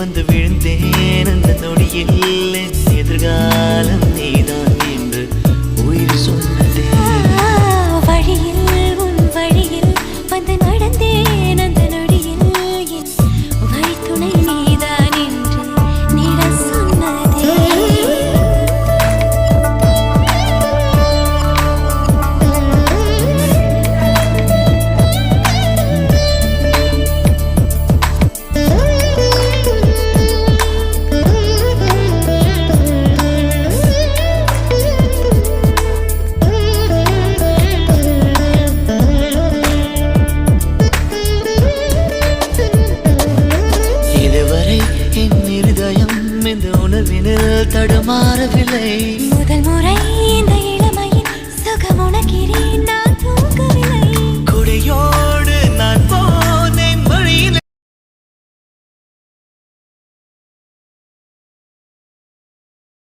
வந்து விழுந்தேன் அந்த நொடியில் எதிர்காலம் நீதான் என்று உயிர் சொன்னதே வழியில் உன் வழியில் வந்து நடந்தேன் அந்த நொடியில் என் வழித்துணை நீதான் என்று நிட சொன்னதே இந்த உணர்வினில் தடுமாறவில்லை முதல் முறை